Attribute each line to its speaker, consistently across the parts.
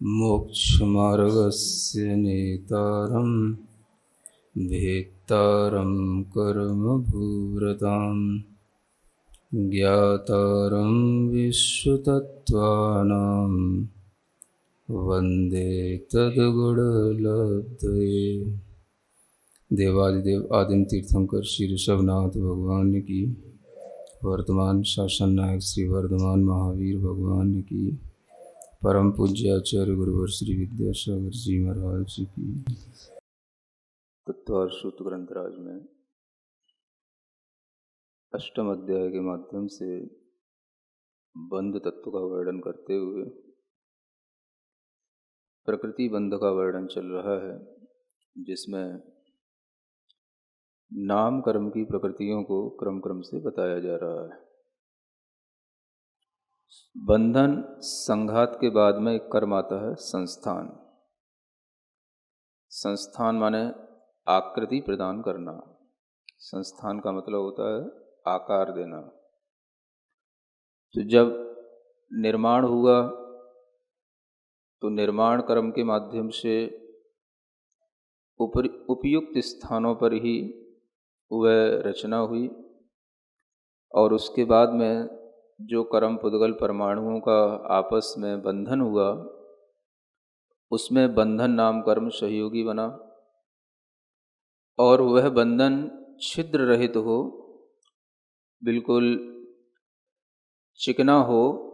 Speaker 1: मोक्षमार्गस्य नेतारं भेत्तारं कर्मभूव्रतां ज्ञातारं विश्वतत्त्वानां वन्दे तद्गुणलब्धये। देवादिदेव आदिम तीर्थंकर श्री ऋषभनाथ भगवान की, वर्तमान शासन नायक श्री वर्धमान महावीर भगवान की, परम पूज्य आचार्य गुरुवर श्री विद्यासागर जी महाराज जी की। तत्वार सूत्र ग्रंथराज में अष्टम अध्याय के माध्यम से बंध तत्व का वर्णन करते हुए प्रकृति बंध का वर्णन चल रहा है, जिसमें नाम कर्म की प्रकृतियों को क्रम क्रम से बताया जा रहा है। बंधन संघात के बाद में एक कर्म आता है संस्थान। संस्थान माने आकृति प्रदान करना। संस्थान का मतलब होता है आकार देना। तो जब निर्माण हुआ तो निर्माण कर्म के माध्यम से उपयुक्त स्थानों पर ही वह रचना हुई, और उसके बाद में जो कर्म पुद्गल परमाणुओं का आपस में बंधन हुआ, उसमें बंधन नाम कर्म सहयोगी बना, और वह बंधन छिद्र रहित हो, बिल्कुल चिकना हो,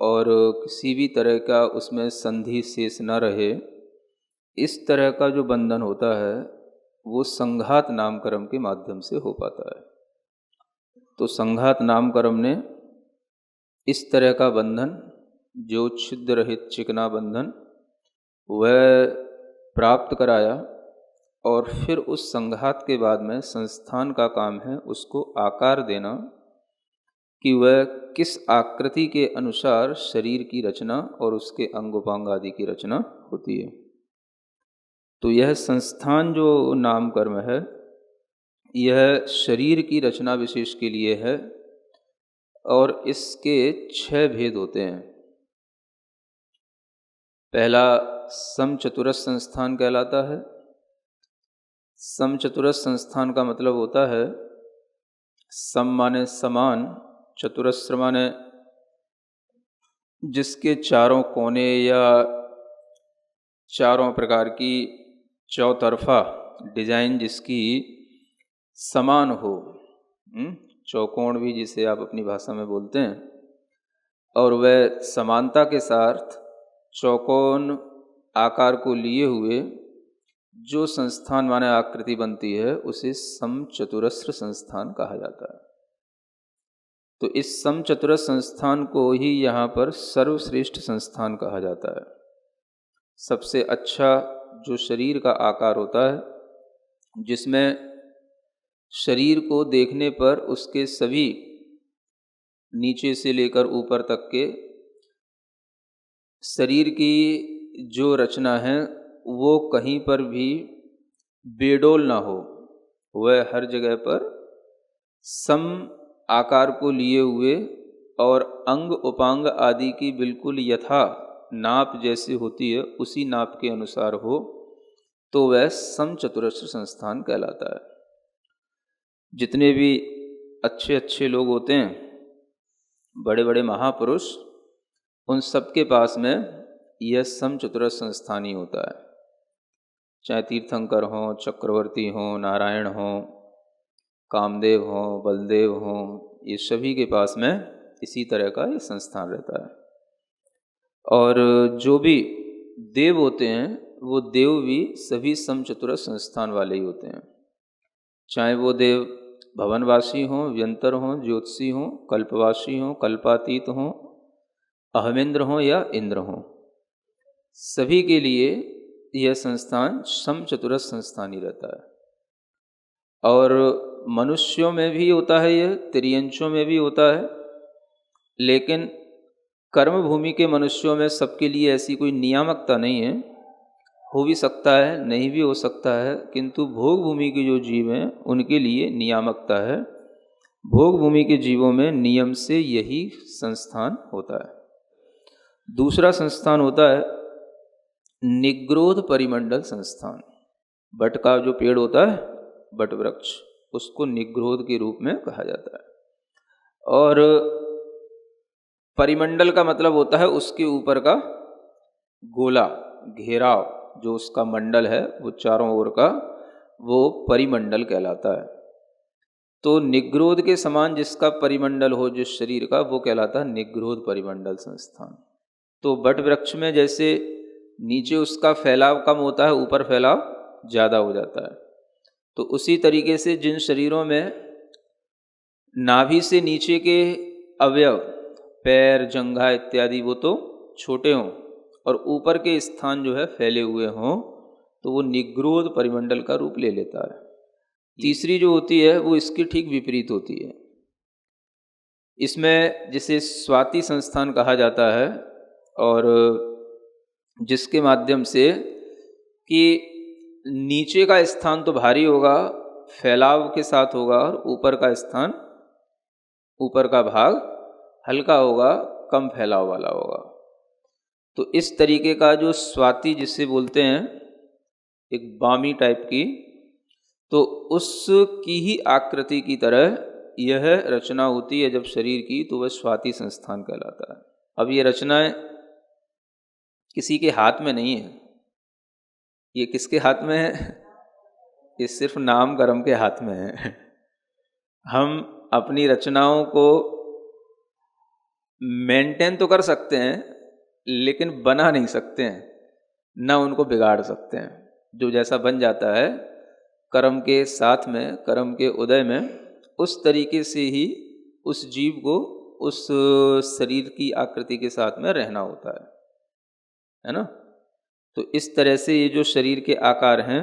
Speaker 1: और किसी भी तरह का उसमें संधि शेष न रहे। इस तरह का जो बंधन होता है वो संघात नाम कर्म के माध्यम से हो पाता है। तो संघात नाम कर्म ने इस तरह का बंधन, जो छिद्र रहित चिकना बंधन, वह प्राप्त कराया, और फिर उस संघात के बाद में संस्थान का काम है उसको आकार देना कि वह किस आकृति के अनुसार शरीर की रचना और उसके अंग उपांग आदि की रचना होती है। तो यह संस्थान जो नाम कर्म है, यह शरीर की रचना विशेष के लिए है, और इसके 6 भेद होते हैं। पहला समचतुरस संस्थान कहलाता है। समचतुरस संस्थान का मतलब होता है, सम माने समान, चतुरस्र माने जिसके चारों कोने या चारों प्रकार की चौतरफा डिजाइन जिसकी समान हो, चौकोण भी जिसे आप अपनी भाषा में बोलते हैं, और वह समानता के साथ चौकोन आकार को लिए हुए जो संस्थान माने आकृति बनती है, उसे समचतुरस्र संस्थान कहा जाता है। तो इस समचतुरस्र संस्थान को ही यहाँ पर सर्वश्रेष्ठ संस्थान कहा जाता है। सबसे अच्छा जो शरीर का आकार होता है, जिसमें शरीर को देखने पर उसके सभी नीचे से लेकर ऊपर तक के शरीर की जो रचना है वो कहीं पर भी बेडोल ना हो, वह हर जगह पर सम आकार को लिए हुए और अंग उपांग आदि की बिल्कुल यथा नाप जैसी होती है उसी नाप के अनुसार हो, तो वह समचतुरस्र संस्थान कहलाता है। जितने भी अच्छे अच्छे लोग होते हैं, बड़े बड़े महापुरुष, उन सबके पास में यह समचतुरस्र संस्थान ही होता है। चाहे तीर्थंकर हों, चक्रवर्ती हों, नारायण हों, कामदेव हों, बलदेव हों, ये सभी के पास में इसी तरह का ये संस्थान रहता है। और जो भी देव होते हैं वो देव भी सभी समचतुरस्र संस्थान वाले ही होते हैं। चाहे वो देव भवनवासी हों, व्यंतर हों, ज्योतिषी हों, कल्पवासी हों, कल्पातीत हों, अहमेंद्र हों या इंद्र हों, सभी के लिए यह संस्थान समचतुरस्र संस्थान ही रहता है। और मनुष्यों में भी होता है, यह तिर्यंचों में भी होता है, लेकिन कर्म भूमि के मनुष्यों में सबके लिए ऐसी कोई नियामकता नहीं है। हो भी सकता है, नहीं भी हो सकता है, किंतु भोग भूमि के जो जीव हैं उनके लिए नियामकता है। भोग भूमि के जीवों में नियम से यही संस्थान होता है। दूसरा संस्थान होता है निग्रोध परिमंडल संस्थान। बट का जो पेड़ होता है, बट वृक्ष, उसको निग्रोध के रूप में कहा जाता है। और परिमंडल का मतलब होता है उसके ऊपर का गोला, घेराव, जो उसका मंडल है वो चारों ओर का, वो परिमंडल कहलाता है। तो निग्रोध के समान जिसका परिमंडल हो जिस शरीर का, वो कहलाता है निग्रोध परिमंडल संस्थान। तो बट वृक्ष में जैसे नीचे उसका फैलाव कम होता है, ऊपर फैलाव ज़्यादा हो जाता है। तो उसी तरीके से जिन शरीरों में नाभि से नीचे के अवयव, पैर, जंघा इत्यादि, वो तो छोटे हों और ऊपर के स्थान जो है फैले हुए हों, तो वो निग्रोध परिमंडल का रूप ले लेता है। तीसरी जो होती है वो इसकी ठीक विपरीत होती है। इसमें जिसे स्वाति संस्थान कहा जाता है, और जिसके माध्यम से कि नीचे का स्थान तो भारी होगा, फैलाव के साथ होगा, और ऊपर का स्थान, ऊपर का भाग हल्का होगा, कम फैलाव वाला होगा। तो इस तरीके का जो स्वाति जिसे बोलते हैं, एक बामी टाइप की, तो उसकी ही आकृति की तरह यह रचना होती है जब शरीर की, तो वह स्वाति संस्थान कहलाता है। अब ये रचनाएं किसी के हाथ में नहीं है। ये किसके हाथ में है? ये सिर्फ नाम कर्म के हाथ में है। हम अपनी रचनाओं को मेंटेन तो कर सकते हैं, लेकिन बना नहीं सकते हैं, ना उनको बिगाड़ सकते हैं। जो जैसा बन जाता है कर्म के साथ में, कर्म के उदय में, उस तरीके से ही उस जीव को उस शरीर की आकृति के साथ में रहना होता है ना। तो इस तरह से ये जो शरीर के आकार हैं,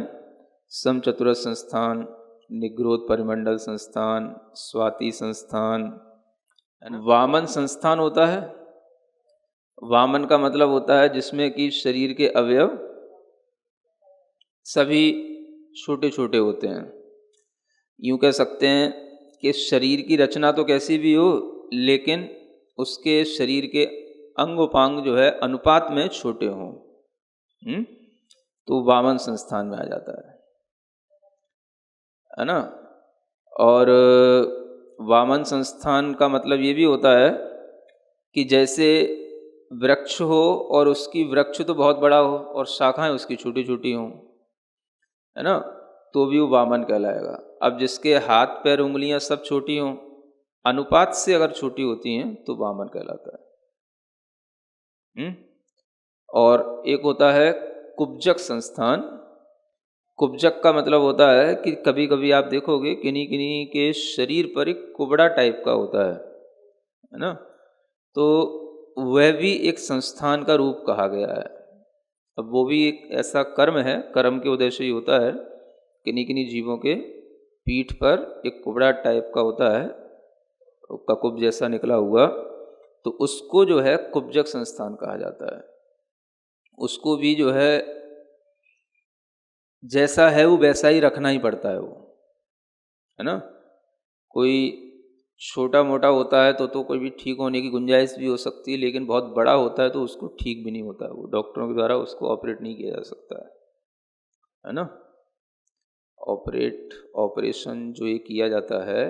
Speaker 1: समचतुरस्र संस्थान, निग्रोध परिमंडल संस्थान, स्वाति संस्थान, वामन संस्थान होता है। वामन का मतलब होता है जिसमें कि शरीर के अवयव सभी छोटे छोटे होते हैं। यूँ कह सकते हैं कि शरीर की रचना तो कैसी भी हो, लेकिन उसके शरीर के अंग उपांग जो है अनुपात में छोटे हों, तो वामन संस्थान में आ जाता है ना। और वामन संस्थान का मतलब ये भी होता है कि जैसे वृक्ष हो और उसकी वृक्ष तो बहुत बड़ा हो और शाखाएं उसकी छोटी छोटी हों, है ना, तो भी वो वामन कहलाएगा। अब जिसके हाथ पैर उंगलियां सब छोटी हों, अनुपात से अगर छोटी होती हैं, तो वामन कहलाता है। और एक होता है कुब्जक संस्थान। कुब्जक का मतलब होता है कि कभी कभी आप देखोगे किन्हीं किन्हीं के शरीर पर एक कुबड़ा टाइप का होता है ना, तो वह भी एक संस्थान का रूप कहा गया है। अब वो भी एक ऐसा कर्म है, कर्म के उदय से ही होता है। किन्हीं किन्हीं जीवों के पीठ पर एक कुबड़ा टाइप का होता है, ककुब जैसा निकला हुआ, तो उसको जो है कुब्जक संस्थान कहा जाता है। उसको भी जो है जैसा है वो वैसा ही रखना ही पड़ता है, वो है ना। कोई छोटा मोटा होता है तो कोई भी ठीक होने की गुंजाइश भी हो सकती है, लेकिन बहुत बड़ा होता है तो उसको ठीक भी नहीं होता है, वो डॉक्टरों के द्वारा उसको ऑपरेट नहीं किया जा सकता है ना। ऑपरेशन जो ये किया जाता है,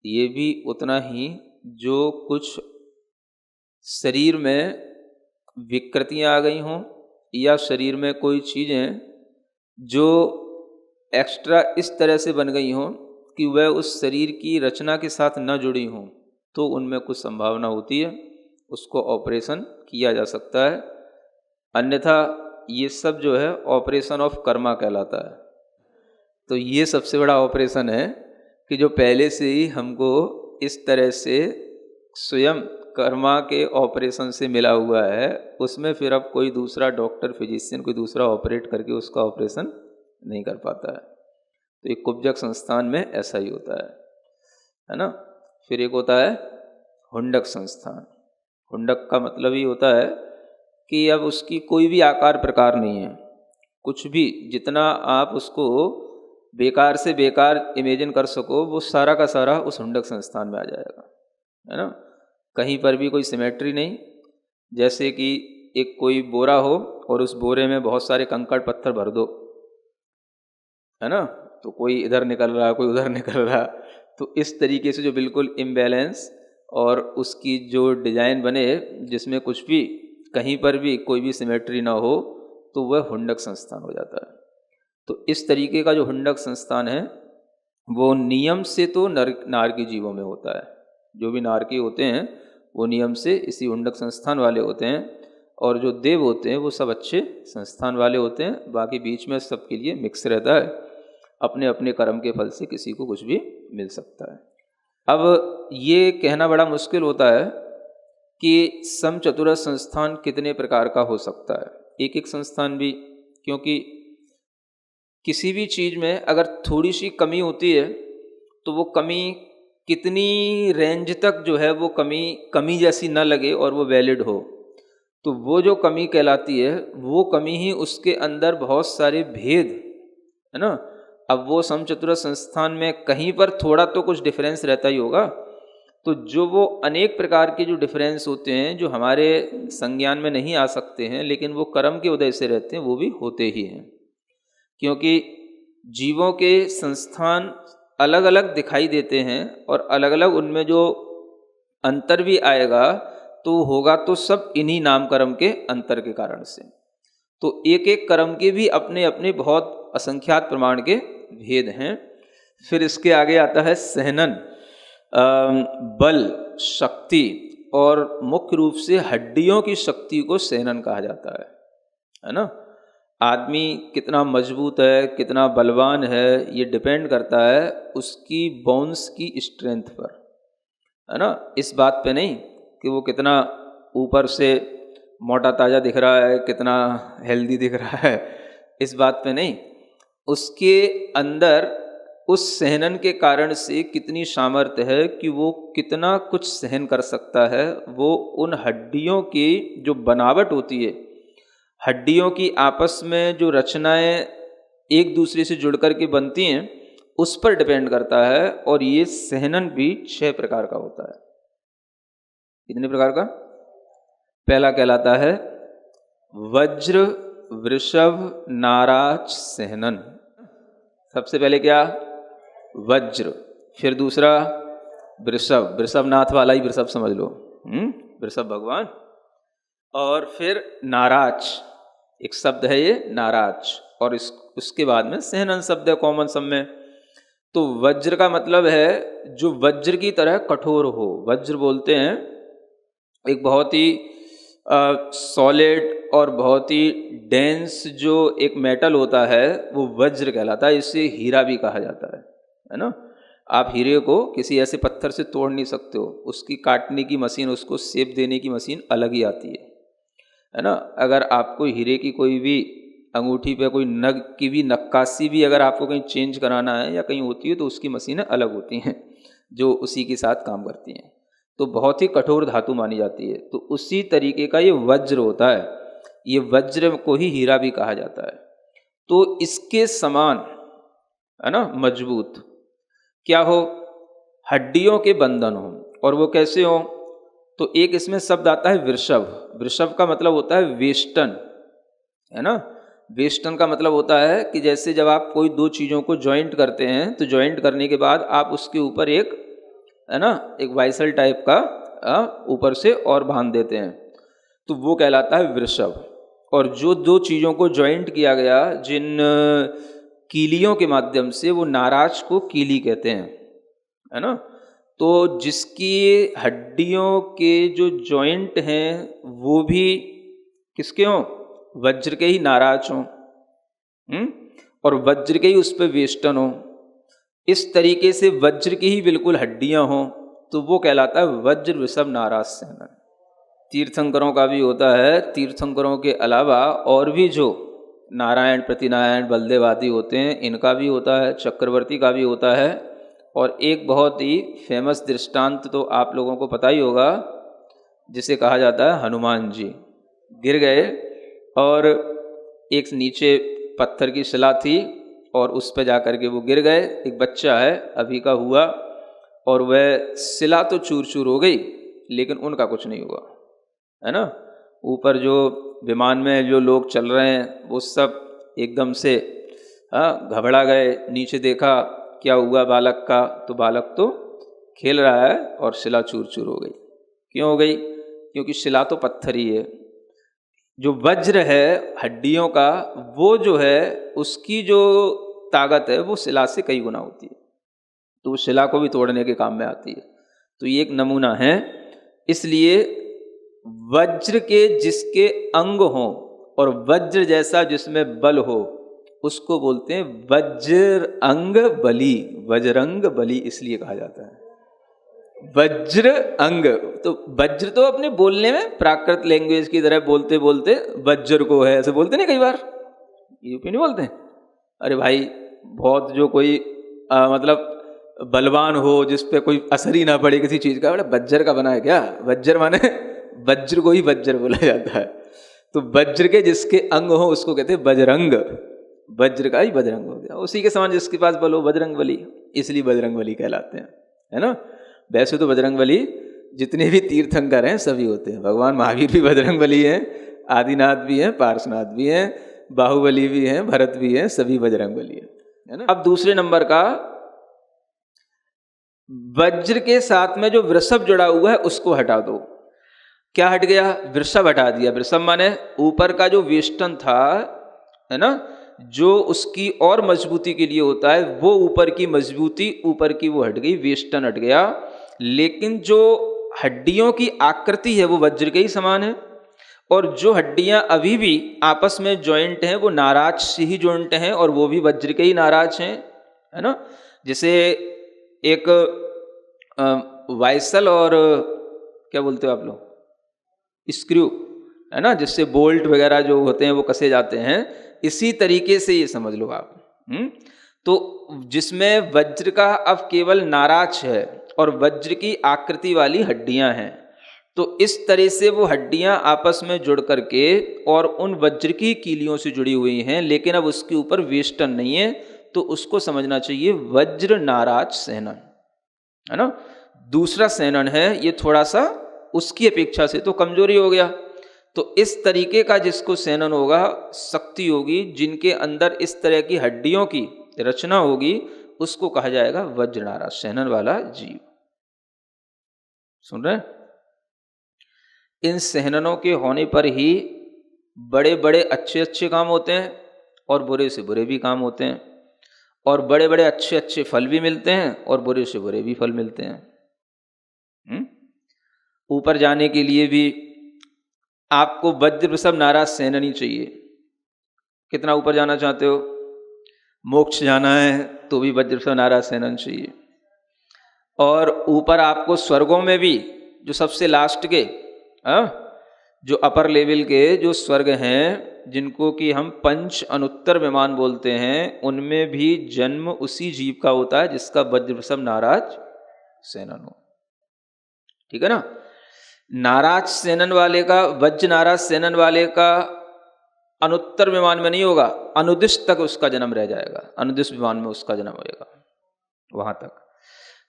Speaker 1: ये भी उतना ही जो कुछ शरीर में विकृतियां आ गई हों या शरीर में कोई चीज़ें जो एक्स्ट्रा इस तरह से बन गई हों कि वह उस शरीर की रचना के साथ न जुड़ी हों, तो उनमें कुछ संभावना होती है, उसको ऑपरेशन किया जा सकता है। अन्यथा ये सब जो है ऑपरेशन ऑफ कर्मा कहलाता है। तो ये सबसे बड़ा ऑपरेशन है कि जो पहले से ही हमको इस तरह से स्वयं कर्मा के ऑपरेशन से मिला हुआ है, उसमें फिर अब कोई दूसरा डॉक्टर, फिजिशियन, कोई दूसरा ऑपरेट करके उसका ऑपरेशन नहीं कर पाता है। तो एक कुब्जक संस्थान में ऐसा ही होता है ना। फिर एक होता है हुंडक संस्थान। हुंडक का मतलब ही होता है कि अब उसकी कोई भी आकार प्रकार नहीं है, कुछ भी, जितना आप उसको बेकार से बेकार इमेजिन कर सको, वो सारा का सारा उस हुंडक संस्थान में आ जाएगा, है ना। कहीं पर भी कोई सिमेट्री नहीं। जैसे कि एक कोई बोरा हो और उस बोरे में बहुत सारे कंकड़ पत्थर भर दो, है ना, तो कोई इधर निकल रहा, कोई उधर निकल रहा, तो इस तरीके से जो बिल्कुल इम्बैलेंस और उसकी जो डिजाइन बने जिसमें कुछ भी कहीं पर भी कोई भी सिमेट्री ना हो, तो वह हुंडक संस्थान हो जाता है। तो इस तरीके का जो हुंडक संस्थान है वो नियम से तो नारकी जीवों में होता है। जो भी नारकी होते हैं वो नियम से इसी हुंडक संस्थान वाले होते हैं, और जो देव होते हैं वो सब अच्छे संस्थान वाले होते हैं। बाकी बीच में सबके लिए मिक्स रहता है, अपने अपने कर्म के फल से किसी को कुछ भी मिल सकता है। अब ये कहना बड़ा मुश्किल होता है कि समचतुरस्र संस्थान कितने प्रकार का हो सकता है, एक एक संस्थान भी, क्योंकि किसी भी चीज़ में अगर थोड़ी सी कमी होती है तो वो कमी कितनी रेंज तक जो है वो कमी जैसी ना लगे और वो वैलिड हो, तो वो जो कमी कहलाती है वो कमी ही उसके अंदर बहुत सारे भेद, है ना। अब वो समचतुरस्र संस्थान में कहीं पर थोड़ा तो कुछ डिफरेंस रहता ही होगा, तो जो वो अनेक प्रकार के जो डिफरेंस होते हैं जो हमारे संज्ञान में नहीं आ सकते हैं लेकिन वो कर्म के उदय से रहते हैं, वो भी होते ही हैं। क्योंकि जीवों के संस्थान अलग अलग दिखाई देते हैं और अलग अलग उनमें जो अंतर भी आएगा तो होगा तो सब इन्हीं नाम कर्म के अंतर के कारण से। तो एक एक कर्म के भी अपने अपने बहुत असंख्यात प्रमाण के भेद हैं। फिर इसके आगे आता है सहनन, बल, शक्ति, और मुख्य रूप से हड्डियों की शक्ति को सहनन कहा जाता है ना। आदमी कितना मजबूत है, कितना बलवान है, ये डिपेंड करता है उसकी बोन्स की स्ट्रेंथ पर, है ना। इस बात पे नहीं कि वो कितना ऊपर से मोटा ताज़ा दिख रहा है, कितना हेल्दी दिख रहा है, इस बात पे नहीं, उसके अंदर उस सहनन के कारण से कितनी सामर्थ्य है कि वो कितना कुछ सहन कर सकता है। वो उन हड्डियों की जो बनावट होती है, हड्डियों की आपस में जो रचनाएं एक दूसरे से जुड़कर के बनती हैं, उस पर डिपेंड करता है। और ये सहनन भी 6 प्रकार का होता है। कितने प्रकार का? पहला कहलाता है वज्र, वृषभ, नाराज, सहनन। सबसे पहले क्या? वज्र, फिर दूसरा वृषभ, वृषभनाथ वाला ही वृषभ समझ लो, वृषभ भगवान, और फिर नाराज, एक शब्द है ये नाराज, और उसके बाद में सहनन शब्द है कॉमन सब में। तो वज्र का मतलब है जो वज्र की तरह कठोर हो। वज्र बोलते हैं एक बहुत ही सॉलिड और बहुत ही डेंस जो एक मेटल होता है वो वज्र कहलाता है। इसे हीरा भी कहा जाता है ना। आप हीरे को किसी ऐसे पत्थर से तोड़ नहीं सकते हो, उसकी काटने की मशीन, उसको शेप देने की मशीन अलग ही आती है ना। अगर आपको हीरे की कोई भी अंगूठी पे कोई नग की भी नक्काशी भी अगर आपको कहीं चेंज कराना है या कहीं होती है तो उसकी मशीनें अलग होती हैं जो उसी के साथ काम करती हैं। तो बहुत ही कठोर धातु मानी जाती है। तो उसी तरीके का ये वज्र होता है, ये वज्र को ही हीरा भी कहा जाता है। तो इसके समान, है ना, मजबूत क्या हो? हड्डियों के बंधन हो। और वो कैसे हो? तो एक इसमें शब्द आता है वृषभ। वृषभ का मतलब होता है वेष्टन, है ना। वेष्टन का मतलब होता है कि जैसे जब आप कोई दो चीज़ों को जॉइंट करते हैं तो जॉइंट करने के बाद आप उसके ऊपर एक, है ना, एक वाइसल टाइप का ऊपर से और बांध देते हैं, तो वो कहलाता है वृषभ। और जो दो चीज़ों को जॉइंट किया गया जिन कीलियों के माध्यम से, वो नाराज को कीली कहते हैं, है ना। तो जिसकी हड्डियों के जो जॉइंट हैं वो भी किसके हों? वज्र के ही नाराज हों, और वज्र के ही उस पर वेष्टन हो। इस तरीके से वज्र की ही बिल्कुल हड्डियां हों तो वो कहलाता है वज्र, वृषभ, नाराज, सहनन। तीर्थंकरों का भी होता है। तीर्थंकरों के अलावा और भी जो नारायण, प्रतिनारायण, बलदेव आदि होते हैं, इनका भी होता है, चक्रवर्ती का भी होता है। और एक बहुत ही फेमस दृष्टांत तो आप लोगों को पता ही होगा, जिसे कहा जाता है हनुमान जी गिर गए और एक नीचे पत्थर की शिला थी और उस पर जाकर के वो गिर गए। एक बच्चा है अभी का हुआ और वह शिला तो चूर चूर हो गई लेकिन उनका कुछ नहीं हुआ, है ना। ऊपर जो विमान में जो लोग चल रहे हैं वो सब एकदम से घबरा गए, नीचे देखा क्या हुआ बालक का, तो बालक तो खेल रहा है और शिला चूर चूर हो गई। क्यों हो गई? क्योंकि शिला तो पत्थर ही है, जो वज्र है हड्डियों का वो जो है उसकी जो ताकत है वो शिला से कई गुना होती है, तो वो शिला को भी तोड़ने के काम में आती है। तो ये एक नमूना है। इसलिए वज्र के जिसके अंग हों और वज्र जैसा जिसमें बल हो उसको बोलते हैं वज्र अंग बली, वज्रंग बली इसलिए कहा जाता है वज्र अंग। तो वज्र तो अपने बोलने में प्राकृत लैंग्वेज की तरह बोलते बोलते वज्र को है ऐसे बोलते नहीं, कई बार यूपी नहीं बोलते, अरे भाई बहुत जो कोई मतलब बलवान हो जिस पे कोई असर ही ना पड़े किसी चीज का, बड़ा वज्र का बना है क्या? वज्र माने वज्र को ही वज्र बोला जाता है। तो वज्र के जिसके अंग हो उसको कहते हैं बजरंग, वज्र का ही बजरंग हो गया। उसी के समान जिसके पास बल हो बजरंग बली, इसलिए बजरंग बली कहलाते हैं, है ना। वैसे तो बजरंग बली जितने भी तीर्थंकर हैं सभी होते हैं। भगवान महावीर भी बजरंग बली हैं, आदिनाथ भी हैं, पार्श्वनाथ भी हैं, बाहुबली भी हैं, भरत भी हैं, सभी बजरंग बली है ना। अब दूसरे नंबर का वज्र के साथ में जो वृषभ जुड़ा हुआ है उसको हटा दो। क्या हट गया? वृषभ हटा दिया। वृषभ माने ऊपर का जो वेष्टन था, है ना, जो उसकी और मजबूती के लिए होता है, वो ऊपर की मजबूती ऊपर की वो हट गई, वेष्टन हट गया। लेकिन जो हड्डियों की आकृति है वो वज्र के ही समान है, और जो हड्डियां अभी भी आपस में जॉइंट हैं वो नाराज से ही जॉइंट हैं, और वो भी वज्र के ही नाराज हैं, है ना। जैसे एक वाइसल और क्या बोलते हो आप लोग, स्क्रू, है ना, जिससे बोल्ट वगैरह जो होते हैं वो कसे जाते हैं, इसी तरीके से ये समझ लो आप। तो जिसमें वज्र का अब केवल नाराज है और वज्र की आकृति वाली हड्डियां हैं, तो इस तरह से वो हड्डियां आपस में जुड़ करके और उन वज्र की कीलियों से जुड़ी हुई हैं, लेकिन अब उसके ऊपर वेष्टन नहीं है, तो उसको समझना चाहिए वज्र नाराज सेनन, है ना। दूसरा सेनन है ये थोड़ा सा उसकी अपेक्षा से तो कमजोरी हो गया। तो इस तरीके का जिसको सेनन होगा, शक्ति होगी, जिनके अंदर इस तरह की हड्डियों की रचना होगी, उसको कहा जाएगा वज्र नाराज सेनन वाला जीव। सुन रहे हैं? इन सेहननों के होने पर ही बड़े बड़े अच्छे अच्छे काम होते हैं और बुरे से बुरे भी काम होते हैं, और बड़े बड़े अच्छे अच्छे फल भी मिलते हैं और बुरे से बुरे भी फल मिलते हैं। ऊपर जाने के लिए भी आपको वज्र वृषभ नाराज सेनन ही चाहिए। कितना ऊपर जाना चाहते हो? मोक्ष जाना है तो भी वज्र वृषभ नाराज सेनन चाहिए। और ऊपर आपको स्वर्गों में भी जो सबसे लास्ट के जो अपर लेवल के जो स्वर्ग हैं, जिनको कि हम पंच अनुत्तर विमान बोलते हैं, उनमें भी जन्म उसी जीव का होता है जिसका वज्र वृषभ नाराज सेनन हो। ठीक है ना। नाराज सेनन वाले का, वज्र नाराज सेनन वाले का अनुत्तर विमान में नहीं होगा, अनुदिश तक उसका जन्म रह जाएगा, अनुदिश विमान में उसका जन्म होगा वहां तक।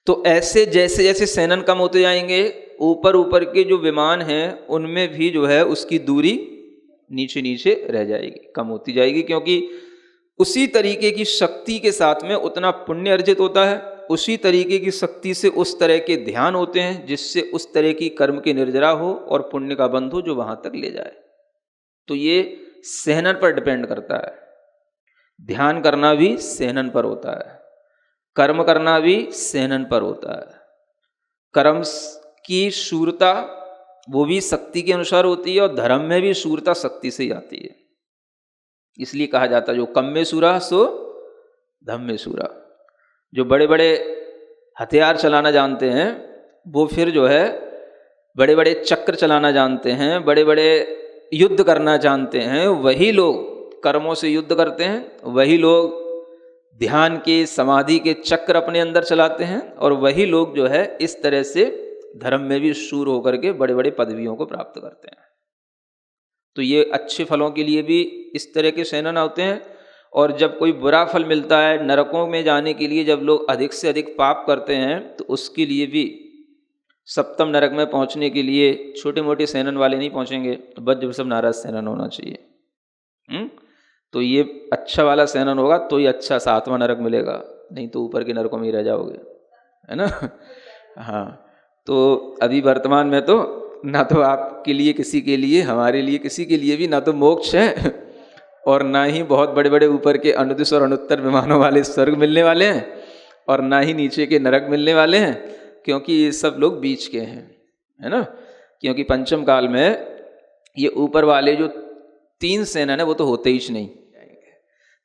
Speaker 1: तो ऐसे जैसे जैसे सेनन कम होते जाएंगे, ऊपर ऊपर के जो विमान हैं उनमें भी जो है उसकी दूरी नीचे नीचे रह जाएगी, कम होती जाएगी, क्योंकि उसी तरीके की शक्ति के साथ में उतना पुण्य अर्जित होता है, उसी तरीके की शक्ति से उस तरह के ध्यान होते हैं जिससे उस तरह की कर्म की निर्जरा हो और पुण्य का बंध हो जो वहां तक ले जाए। तो ये सेहनन पर डिपेंड करता है। ध्यान करना भी सेहनन पर होता है, कर्म करना भी सेहनन पर होता है। कर्म की शूरता वो भी शक्ति के अनुसार होती है, और धर्म में भी शूरता शक्ति से ही आती है। इसलिए कहा जाता है जो कम में सूरा सो धम में सूरा। जो बड़े बड़े हथियार चलाना जानते हैं वो फिर जो है बड़े बड़े चक्र चलाना जानते हैं, बड़े बड़े युद्ध करना जानते हैं, वही लोग कर्मों से युद्ध करते हैं, वही लोग ध्यान के समाधि के चक्र अपने अंदर चलाते हैं, और वही लोग जो है इस तरह से धर्म में भी शूर होकर के बड़े बड़े पदवियों को प्राप्त करते हैं। तो ये अच्छे फलों के लिए भी इस तरह के सेनन होते हैं, और जब कोई बुरा फल मिलता है नरकों में जाने के लिए, जब लोग अधिक से अधिक पाप करते हैं तो उसके लिए भी सप्तम नरक में पहुंचने के लिए छोटे मोटे सेनन वाले नहीं पहुंचेंगे, वज्र वृषभ नाराज सेनन होना चाहिए। तो ये अच्छा वाला सेनन होगा तो ही अच्छा 7वां नरक मिलेगा, नहीं तो ऊपर के नरकों में ही रह जाओगे, है ना। हाँ, तो अभी वर्तमान में तो ना तो आपके लिए किसी के लिए, हमारे लिए किसी के लिए भी ना तो मोक्ष है और ना ही बहुत बड़े बड़े ऊपर के अनुदिश और अनुत्तर विमानों वाले स्वर्ग मिलने वाले हैं, और ना ही नीचे के नरक मिलने वाले हैं, क्योंकि ये सब लोग बीच के हैं, है ना। क्योंकि पंचम काल में ये ऊपर वाले जो 3 सेनन है वो तो होते ही नहीं।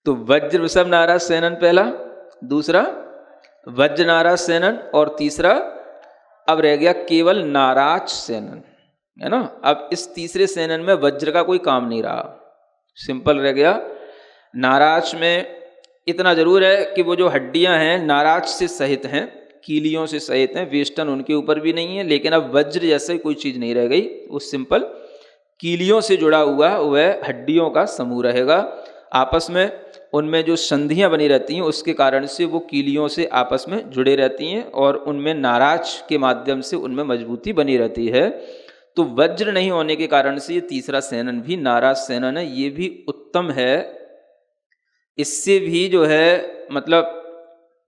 Speaker 1: तो वज्र वृषभ नाराज सेनन पहला, दूसरा वज्र नाराज सेनन, और तीसरा अब रह गया केवल नाराज सेनन, है ना। अब इस तीसरे सेनन में वज्र का कोई काम नहीं रहा, सिंपल रह गया। नाराज में इतना जरूर है कि वो जो हड्डियां हैं नाराज से सहित हैं, कीलियों से सहित हैं, वेष्टन उनके ऊपर भी नहीं है, लेकिन अब वज्र जैसे कोई चीज़ नहीं रह गई, वो सिंपल कीलियों से जुड़ा हुआ वह हड्डियों का समूह रहेगा। आपस में उनमें जो संधियां बनी रहती हैं उसके कारण से वो कीलियों से आपस में जुड़े रहती हैं और उनमें नाराज के माध्यम से उनमें मजबूती बनी रहती है। तो वज्र नहीं होने के कारण से ये तीसरा सेनन भी नाराज सेनन है, ये भी उत्तम है। इससे भी जो है मतलब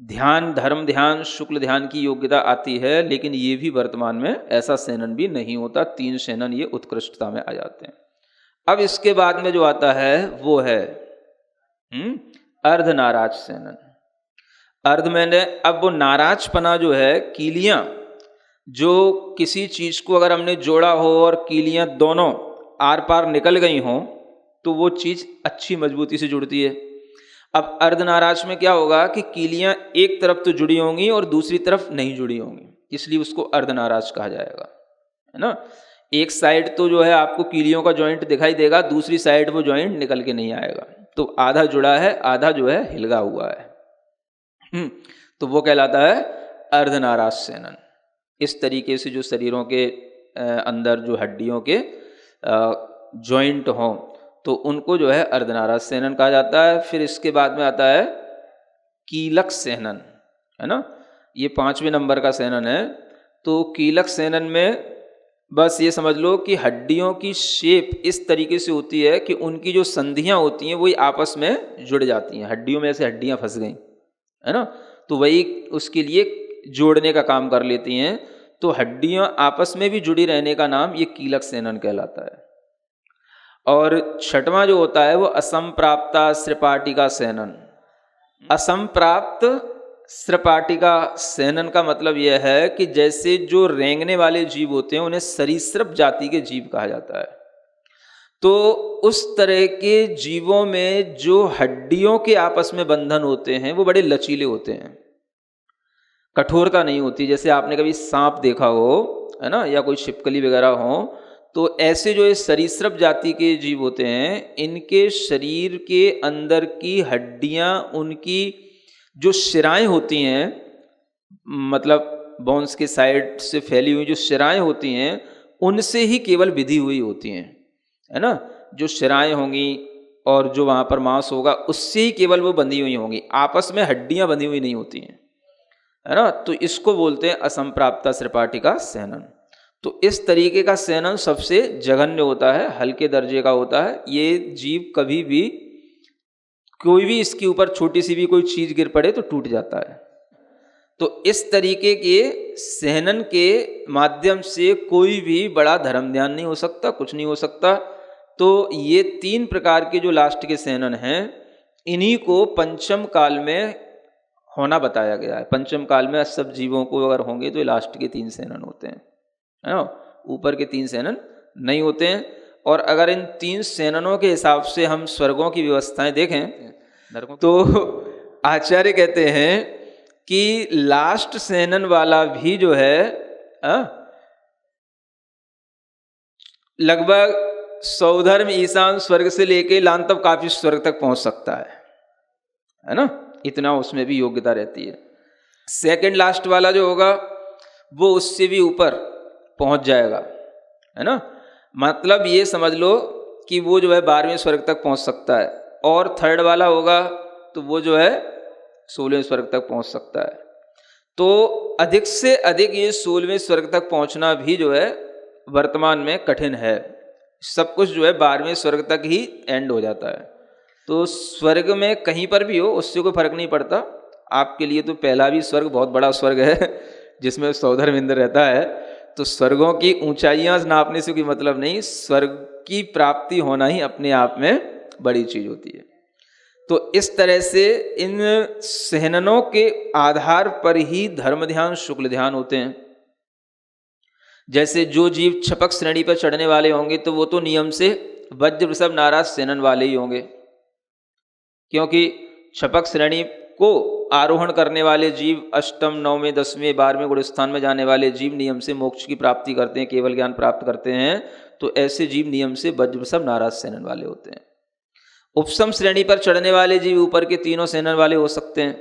Speaker 1: ध्यान, धर्म ध्यान, शुक्ल ध्यान की योग्यता आती है, लेकिन ये भी वर्तमान में ऐसा सेनन भी नहीं होता। 3 सेनन ये उत्कृष्टता में आ जाते हैं। अब इसके बाद में जो आता है वो है अर्ध नाराज सेनन। अर्ध मैंने अब वो नाराजपना जो है, कीलियां जो किसी चीज को अगर हमने जोड़ा हो और कीलियां दोनों आर पार निकल गई हों तो वो चीज अच्छी मजबूती से जुड़ती है। अब अर्ध नाराज में क्या होगा कि कीलियां एक तरफ तो जुड़ी होंगी और दूसरी तरफ नहीं जुड़ी होंगी, इसलिए उसको अर्ध नाराज कहा जाएगा, है ना। एक साइड तो जो है आपको कीलियों का जॉइंट दिखाई देगा, दूसरी साइड वो जॉइंट निकल के नहीं आएगा, तो आधा जुड़ा है, आधा जो है हिलगा हुआ है। तो वो कहलाता है अर्ध नाराज सेनन। इस तरीके से जो शरीरों के अंदर जो हड्डियों के जॉइंट हों तो उनको जो है अर्धनाराज सेनन कहा जाता है। फिर इसके बाद में आता है कीलक सेनन, है ना। ये 5वें नंबर का सेनन है। तो कीलक सेनन में बस ये समझ लो कि हड्डियों की शेप इस तरीके से होती है कि उनकी जो संधियां होती हैं वही आपस में जुड़ जाती हैं, हड्डियों में ऐसे हड्डियां फंस गई, है ना, तो वही उसके लिए जोड़ने का काम कर लेती हैं। तो हड्डियां आपस में भी जुड़ी रहने का नाम ये कीलक सेनन कहलाता है। और 6वां जो होता है वो असंप्राप्ता श्रपाटिका सेनन। असंप्राप्त श्रपाटिका सेनन का मतलब यह है कि जैसे जो रेंगने वाले जीव होते हैं उन्हें सरीसृप जाति के जीव कहा जाता है। तो उस तरह के जीवों में जो हड्डियों के आपस में बंधन होते हैं वो बड़े लचीले होते हैं, कठोरता नहीं होती। जैसे आपने कभी सांप देखा हो, है ना, या कोई छिपकली वगैरह हो, तो ऐसे जो ये सरीसृप जाति के जीव होते हैं इनके शरीर के अंदर की हड्डियां, उनकी जो शिराएं होती हैं, मतलब बोन्स के साइड से फैली हुई जो शिराएं होती हैं उनसे ही केवल विधि हुई होती हैं, है ना। जो शिराएं होंगी और जो वहाँ पर मांस होगा उससे ही केवल वो बंधी हुई होंगी, आपस में हड्डियां बंधी हुई नहीं होती हैं, है ना। तो इसको बोलते हैं असंप्राप्ता श्रपाटिका सेनन। तो इस तरीके का सेनन सबसे जघन्य होता है, हल्के दर्जे का होता है। ये जीव कभी भी, कोई भी इसके ऊपर छोटी सी भी कोई चीज गिर पड़े तो टूट जाता है। तो इस तरीके के सेनन के माध्यम से कोई भी बड़ा धर्म ध्यान नहीं हो सकता, कुछ नहीं हो सकता। तो ये 3 प्रकार के जो लास्ट के सेनन हैं इन्हीं को पंचम काल में होना बताया गया है। पंचम काल में सब जीवों को अगर होंगे तो लास्ट के 3 सेनन होते हैं, है ना, ऊपर के 3 सेनन नहीं होते हैं। और अगर इन 3 सेननों के हिसाब से हम स्वर्गों की व्यवस्थाएं देखें तो आचार्य कहते हैं कि लास्ट सेनन वाला भी जो है लगभग सौधर्म ईशान स्वर्ग से लेके लांतव काफी स्वर्ग तक पहुंच सकता है ना, इतना उसमें भी योग्यता रहती है। सेकंड लास्ट वाला जो होगा वो उससे भी ऊपर पहुंच जाएगा, है ना। मतलब ये समझ लो कि वो जो है 12वें स्वर्ग तक पहुंच सकता है। और थर्ड वाला होगा तो वो जो है 16वें स्वर्ग तक पहुंच सकता है। तो अधिक से अधिक ये 16वें स्वर्ग तक पहुंचना भी जो है वर्तमान में कठिन है। सब कुछ जो है 12वें स्वर्ग तक ही एंड हो जाता है। तो स्वर्ग में कहीं पर भी हो उससे कोई फर्क नहीं पड़ता। आपके लिए तो पहला भी स्वर्ग बहुत बड़ा स्वर्ग है जिसमें सौधर्मेंद्र रहता है। तो स्वर्गों की ऊंचाइयां नापने से कोई मतलब नहीं, स्वर्ग की प्राप्ति होना ही अपने आप में बड़ी चीज होती है। तो इस तरह से इन सहननों के आधार पर ही धर्म ध्यान शुक्ल ध्यान होते हैं। जैसे जो जीव छपक श्रेणी पर चढ़ने वाले होंगे तो वो तो नियम से वज्र वृषभ नाराज सेनन वाले ही होंगे, क्योंकि छपक श्रेणी को आरोहण करने वाले जीव अष्टम, नववें, 10वें, 12वें गुण स्थान में जाने वाले जीव नियम से मोक्ष की प्राप्ति करते हैं, केवल ज्ञान प्राप्त करते हैं। तो ऐसे जीव नियम से वज्र वृषभ नाराज सेनन वाले होते हैं। उपसम श्रेणी पर चढ़ने वाले जीव ऊपर के तीनों सेनन वाले हो सकते हैं,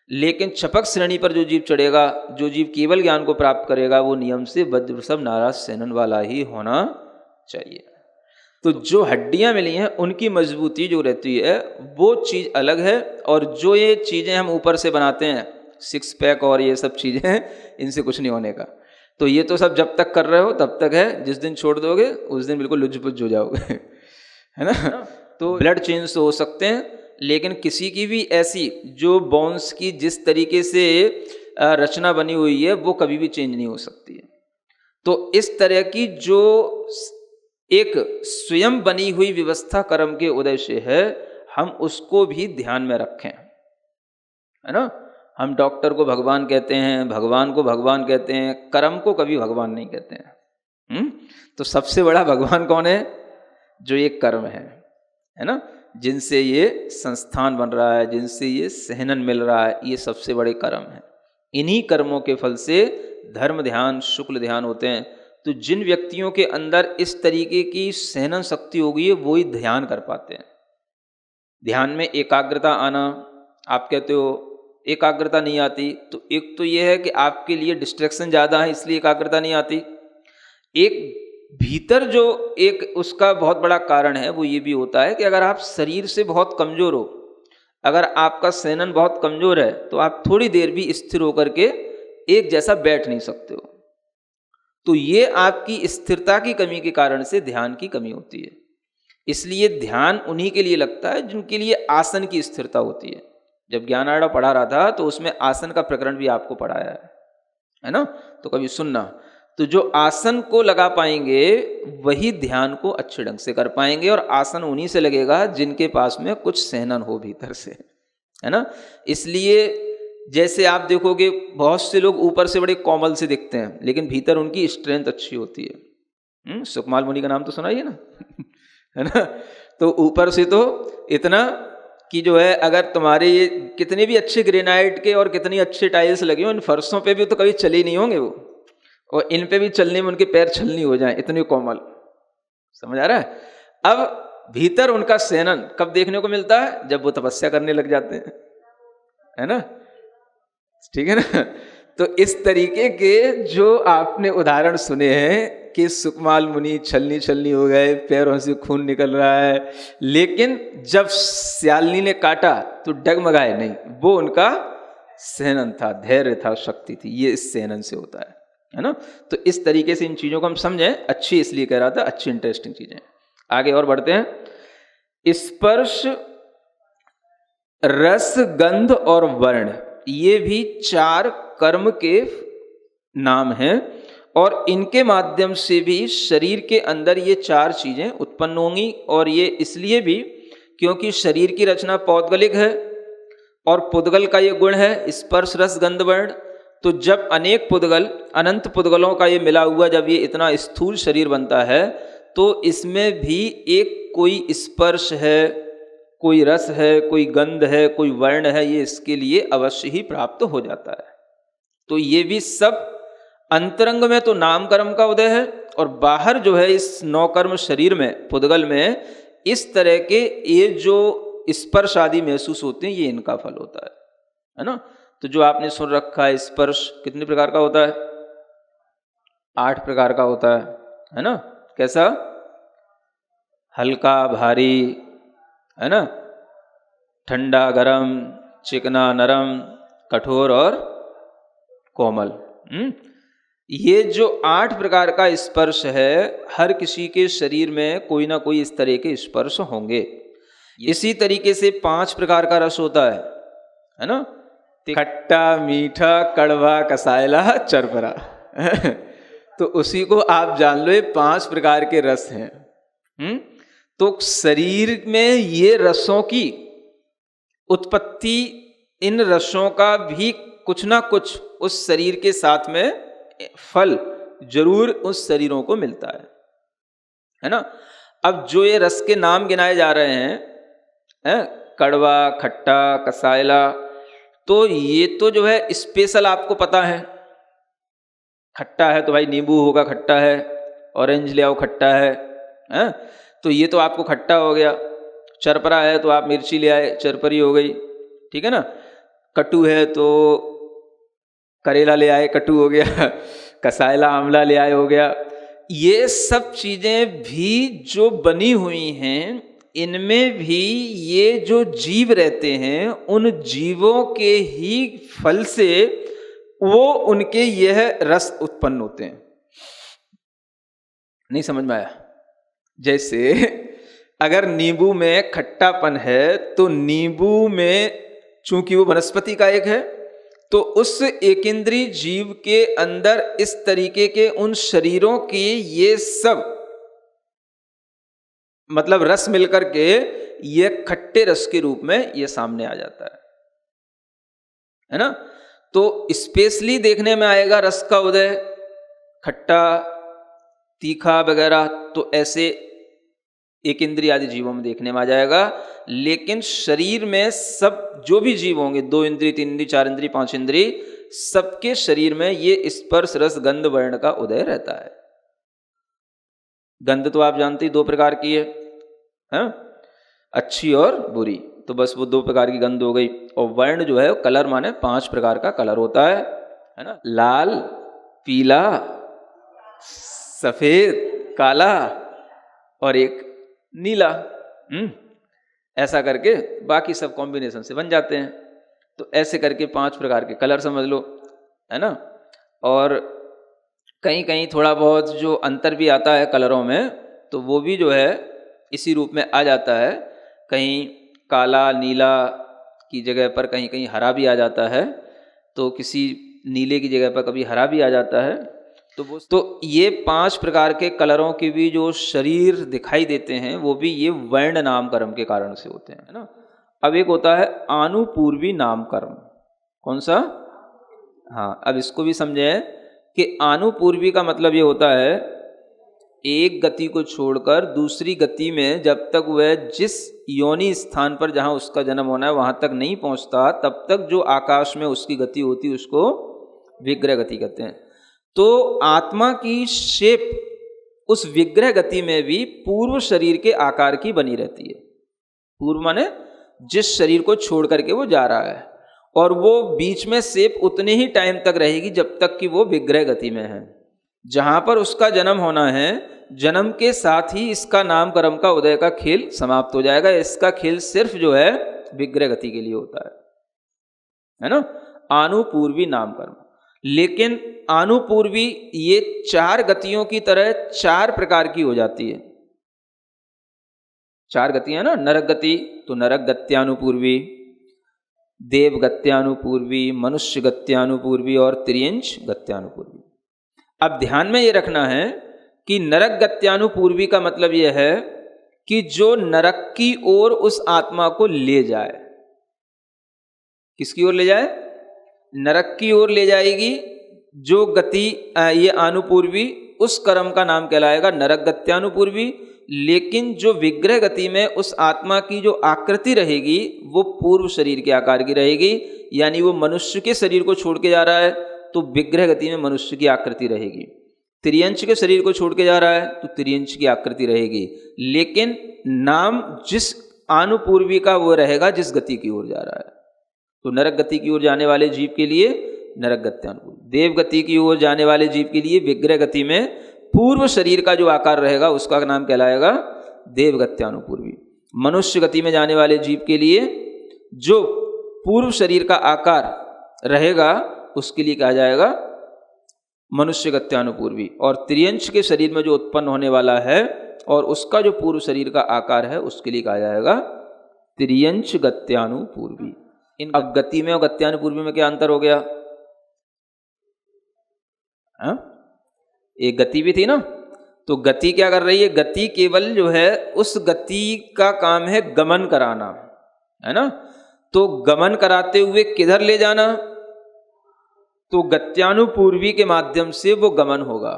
Speaker 1: लेकिन छपक श्रेणी पर जो जीव चढ़ेगा, जो जीव केवल ज्ञान को प्राप्त करेगा, वो नियम से वज्र वृषभ नाराज सेनन वाला ही होना चाहिए। तो जो हड्डियां मिली हैं उनकी मजबूती जो रहती है वो चीज़ अलग है, और जो ये चीज़ें हम ऊपर से बनाते हैं, सिक्स पैक और ये सब चीज़ें, इनसे कुछ नहीं होने का। तो ये तो सब जब तक कर रहे हो तब तक है, जिस दिन छोड़ दोगे उस दिन बिल्कुल लुज्ज-पुज्ज हो जाओगे है ना। तो ब्लड चेंज तो हो सकते हैं, लेकिन किसी की भी ऐसी जो बोन्स की जिस तरीके से रचना बनी हुई है वो कभी भी चेंज नहीं हो सकती है। तो इस तरह की जो एक स्वयं बनी हुई व्यवस्था कर्म के उदय से है, हम उसको भी ध्यान में रखें, है ना। हम डॉक्टर को भगवान कहते हैं, भगवान को भगवान कहते हैं, कर्म को कभी भगवान नहीं कहते हैं। तो सबसे बड़ा भगवान कौन है? जो ये कर्म है ना, जिनसे ये संस्थान बन रहा है, जिनसे ये सहनन मिल रहा है, ये सबसे बड़े कर्म है। इन्हीं कर्मों के फल से धर्म ध्यान शुक्ल ध्यान होते हैं। तो जिन व्यक्तियों के अंदर इस तरीके की सहनन शक्ति हो गई है वो ही ध्यान कर पाते हैं। ध्यान में एकाग्रता आना, आप कहते हो एकाग्रता नहीं आती, तो एक तो ये है कि आपके लिए डिस्ट्रैक्शन ज़्यादा है इसलिए एकाग्रता नहीं आती। एक भीतर जो एक उसका बहुत बड़ा कारण है वो ये भी होता है कि अगर आप शरीर से बहुत कमज़ोर हो, अगर आपका सहनन बहुत कमज़ोर है, तो आप थोड़ी देर भी स्थिर होकर के एक जैसा बैठ नहीं सकते हो। तो ये आपकी स्थिरता की कमी के कारण से ध्यान की कमी होती है। इसलिए ध्यान उन्हीं के लिए लगता है जिनके लिए आसन की स्थिरता होती है। जब ज्ञानाड़ा पढ़ा रहा था तो उसमें आसन का प्रकरण भी आपको पढ़ाया है ना, तो कभी सुनना। तो जो आसन को लगा पाएंगे वही ध्यान को अच्छे ढंग से कर पाएंगे, और आसन उन्हीं से लगेगा जिनके पास में कुछ सहनन हो भीतर से, है ना। इसलिए जैसे आप देखोगे बहुत से लोग ऊपर से बड़े कोमल से दिखते हैं, लेकिन भीतर उनकी स्ट्रेंथ अच्छी होती है। सुकमाल मुनि का नाम तो सुना ही है ना है ना। तो ऊपर से तो इतना कि जो है, अगर तुम्हारे ये कितने भी अच्छे ग्रेनाइट के और कितनी अच्छे टाइल्स लगे हो, इन फर्शों पे भी तो कभी चले नहीं होंगे वो, और इन पे भी चलने में उनके पैर छलनी हो जाएं, इतने कोमल। समझ आ रहा है? अब भीतर उनका सहनन कब देखने को मिलता है? जब वो तपस्या करने लग जाते हैं, है ना। ठीक है ना। तो इस तरीके के जो आपने उदाहरण सुने हैं कि सुकमाल मुनि छलनी छलनी हो गए, पैरों से खून निकल रहा है, लेकिन जब श्यालनी ने काटा तो डगमगाए नहीं, वो उनका सहनन था, धैर्य था, शक्ति थी। ये इस सहनन से होता है ना। तो इस तरीके से इन चीजों को हम समझें, अच्छी इसलिए कह रहा था, अच्छी इंटरेस्टिंग चीजें। आगे और बढ़ते हैं। स्पर्श, रस, गंध और वर्ण, ये भी 4 कर्म के नाम हैं, और इनके माध्यम से भी शरीर के अंदर ये 4 चीजें उत्पन्न होंगी। और ये इसलिए भी क्योंकि शरीर की रचना पौद्गलिक है, और पुद्गल का ये गुण है स्पर्श, रस, गंध, वर्ण। तो जब अनेक पुद्गल, अनंत पुद्गलों का ये मिला हुआ जब ये इतना स्थूल शरीर बनता है, तो इसमें भी एक कोई स्पर्श है, कोई रस है, कोई गंध है, कोई वर्ण है, ये इसके लिए अवश्य ही प्राप्त हो जाता है। तो ये भी सब अंतरंग में तो नाम कर्म का उदय है, और बाहर जो है इस 9 कर्म शरीर में, पुद्गल में, इस तरह के ये जो स्पर्श आदि महसूस होते हैं, ये इनका फल होता है ना। तो जो आपने सुन रखा है स्पर्श कितने प्रकार का होता है? 8 प्रकार का होता है ना। कैसा? हल्का, भारी, है ना, ठंडा, गरम, चिकना, नरम, कठोर और कोमल। ये जो 8 प्रकार का स्पर्श है, हर किसी के शरीर में कोई ना कोई इस तरह के स्पर्श होंगे। इसी तरीके से 5 प्रकार का रस होता है ना, खट्टा, मीठा, कड़वा, कसायला, चरपरा। तो उसी को आप जान लो, ये 5 प्रकार के रस हैं। तो शरीर में ये रसों की उत्पत्ति, इन रसों का भी कुछ ना कुछ उस शरीर के साथ में फल जरूर उस शरीरों को मिलता है ना। अब जो ये रस के नाम गिनाए जा रहे हैं, कड़वा, खट्टा, कसायला, तो ये तो जो है स्पेशल आपको पता है। खट्टा है तो भाई नींबू होगा, खट्टा है। ऑरेंज ले आओ, खट्टा है, तो ये तो आपको खट्टा हो गया। चरपरा है तो आप मिर्ची ले आए, चरपरी हो गई, ठीक है ना। कटु है तो करेला ले आए, कटु हो गया। कसायला, आंवला ले आए, हो गया। ये सब चीजें भी जो बनी हुई हैं, इनमें भी ये जो जीव रहते हैं, उन जीवों के ही फल से वो उनके यह रस उत्पन्न होते हैं। नहीं समझ में आया? जैसे अगर नींबू में खट्टापन है तो नींबू में चूंकि वो वनस्पति का एक है, तो उस एकेंद्रीय जीव के अंदर इस तरीके के उन शरीरों की ये सब मतलब रस मिलकर के ये खट्टे रस के रूप में ये सामने आ जाता है ना। तो स्पेशली देखने में आएगा रस का उदय, खट्टा, तीखा वगैरह, तो ऐसे एक इंद्रिय आदि जीवों में देखने में आ जाएगा। लेकिन शरीर में सब जो भी जीव होंगे, 2 इंद्रिय, 3 इंद्रिय, 4 इंद्रिय, 5 इंद्रिय, सबके शरीर में ये स्पर्श रस गंध वर्ण का उदय रहता है। गंध तो आप जानते ही 2 प्रकार की है, अच्छी और बुरी, तो बस वो 2 प्रकार की गंध हो गई। और वर्ण जो है कलर माने 5 प्रकार का कलर होता है ना, लाल, पीला, सफेद, काला और एक नीला। ऐसा करके बाकी सब कॉम्बिनेशन से बन जाते हैं। तो ऐसे करके 5 प्रकार के कलर समझ लो, है ना। और कहीं कहीं थोड़ा बहुत जो अंतर भी आता है कलरों में, तो वो भी जो है इसी रूप में आ जाता है। कहीं काला नीला की जगह पर कहीं कहीं हरा भी आ जाता है, तो किसी नीले की जगह पर कभी हरा भी आ जाता है। तो ये 5 प्रकार के कलरों के भी जो शरीर दिखाई देते हैं, वो भी ये वर्ण नाम कर्म के कारण से होते हैं, है ना। अब एक होता है आनुपूर्वी नाम कर्म। कौन सा? हाँ, अब इसको भी समझें कि आनुपूर्वी का मतलब ये होता है, एक गति को छोड़कर दूसरी गति में जब तक वह जिस योनि स्थान पर जहाँ उसका जन्म होना है वहाँ तक नहीं पहुँचता, तब तक जो आकाश में उसकी गति होती है उसको विग्रह गति कहते हैं। तो आत्मा की शेप उस विग्रह गति में भी पूर्व शरीर के आकार की बनी रहती है। पूर्व माने जिस शरीर को छोड़ करके वो जा रहा है, और वो बीच में शेप उतने ही टाइम तक रहेगी जब तक कि वो विग्रह गति में है। जहाँ पर उसका जन्म होना है, जन्म के साथ ही इसका नाम कर्म का उदय का खेल समाप्त हो जाएगा। इसका खेल सिर्फ जो है विग्रह गति के लिए होता है ना, आनुपूर्वी नाम कर्म। लेकिन आनुपूर्वी ये 4 गतियों की तरह 4 प्रकार की हो जाती है। 4 गतियां ना, नरक गति तो नरक गत्यानुपूर्वी, देव गत्यानुपूर्वी, मनुष्य गत्यानुपूर्वी और त्रियंच गत्यानुपूर्वी। अब ध्यान में ये रखना है कि नरक गत्यानुपूर्वी का मतलब यह है कि जो नरक की ओर उस आत्मा को ले जाए। किसकी ओर ले जाए? नरक की ओर ले जाएगी जो गति ये आनुपूर्वी, उस कर्म का नाम कहलाएगा नरक गत्यानुपूर्वी। लेकिन जो विग्रह गति में उस आत्मा की जो आकृति रहेगी वो पूर्व शरीर के आकार की रहेगी। यानी वो मनुष्य के शरीर को छोड़ के जा रहा है तो विग्रह गति में मनुष्य की आकृति रहेगी। त्रियंच के शरीर को छोड़ के जा रहा है तो त्रियंच की आकृति रहेगी। लेकिन नाम जिस आनुपूर्वी का वो रहेगा जिस गति की ओर जा रहा है। तो नरक गति की ओर जाने वाले जीव के लिए नरक गत्यानुपूर्वी, देव गति की ओर जाने वाले जीव के लिए विग्रह गति में पूर्व शरीर का जो आकार रहेगा उसका नाम कहलाएगा देव गत्यानुपूर्वी। मनुष्य गति में जाने वाले जीव के लिए जो पूर्व शरीर का आकार रहेगा उसके लिए कहा जाएगा मनुष्य गत्यानुपूर्वी। और त्रियंश के शरीर में जो उत्पन्न होने वाला है और उसका जो पूर्व शरीर का आकार है उसके लिए कहा जाएगा त्रियंश गत्यानुपूर्वी। अब गति में और गत्यानुपूर्वी में क्या अंतर हो गया? एक गति भी थी ना, तो गति क्या कर रही है? गति केवल जो है उस गति का काम है गमन कराना, है ना। तो गमन कराते हुए किधर ले जाना? तो गत्यानुपूर्वी के माध्यम से वो गमन होगा।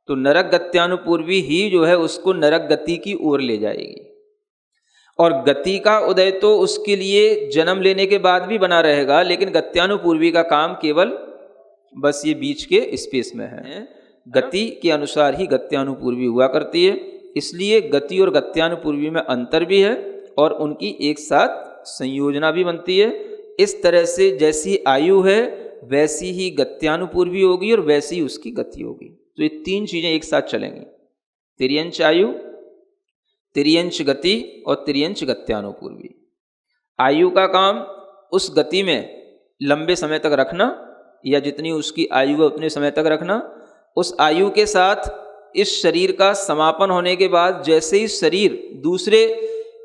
Speaker 1: तो नरक गत्यानुपूर्वी ही जो है उसको नरक गति की ओर ले जाएगी। और गति का उदय तो उसके लिए जन्म लेने के बाद भी बना रहेगा, लेकिन गत्यानुपूर्वी का काम केवल बस ये बीच के स्पेस में है। गति के अनुसार ही गत्यानुपूर्वी हुआ करती है, इसलिए गति और गत्यानुपूर्वी में अंतर भी है और उनकी एक साथ संयोजना भी बनती है। इस तरह से जैसी आयु है वैसी ही गत्यानुपूर्वी होगी और वैसी ही उसकी गति होगी। तो ये तीन चीजें एक साथ चलेंगी, त्रियंश आयु, त्रियंश गति और त्रियंश गत्यानुपूर्वी। आयु का काम उस गति में लंबे समय तक रखना, या जितनी उसकी आयु है उतने समय तक रखना। उस आयु के साथ इस शरीर का समापन होने के बाद जैसे ही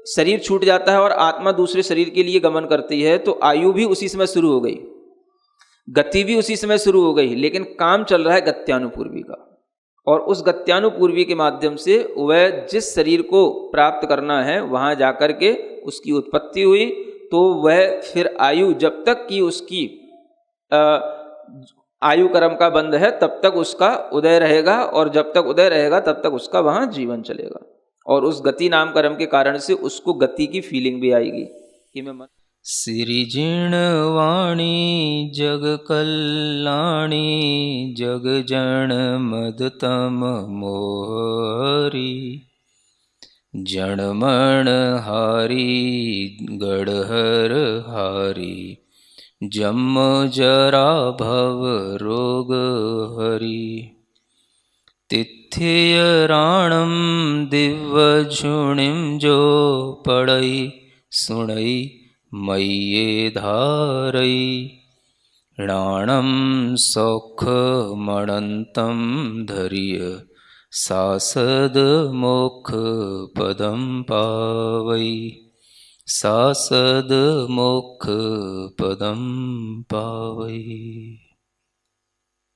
Speaker 1: शरीर छूट जाता है और आत्मा दूसरे शरीर के लिए गमन करती है, तो आयु भी उसी समय शुरू हो गई, गति भी उसी समय शुरू हो गई, लेकिन काम चल रहा है गत्यानुपूर्वी का। और उस गत्यानुपूर्वी के माध्यम से वह जिस शरीर को प्राप्त करना है वहां जाकर के उसकी उत्पत्ति हुई। तो वह फिर आयु जब तक कि उसकी आयु कर्म का बंध है तब तक उसका उदय रहेगा, और जब तक उदय रहेगा तब तक उसका वहां जीवन चलेगा। और उस गति नाम कर्म के कारण से उसको गति की फीलिंग भी आएगी कि मैं मन
Speaker 2: सिरिजिण वाणी जग कल्याणी जग जन मदतम मोहरी जणमण हारी गढ़हर हारी जम जरा भव रोग हरि तिथ्य राणम दिव्य झुणिम जो पड़ई सुणई मय्ये धारई राणम सौख मणंतम धर्य सासद मोक्ष पदम पावई सासद मोक्ष पदम पावई।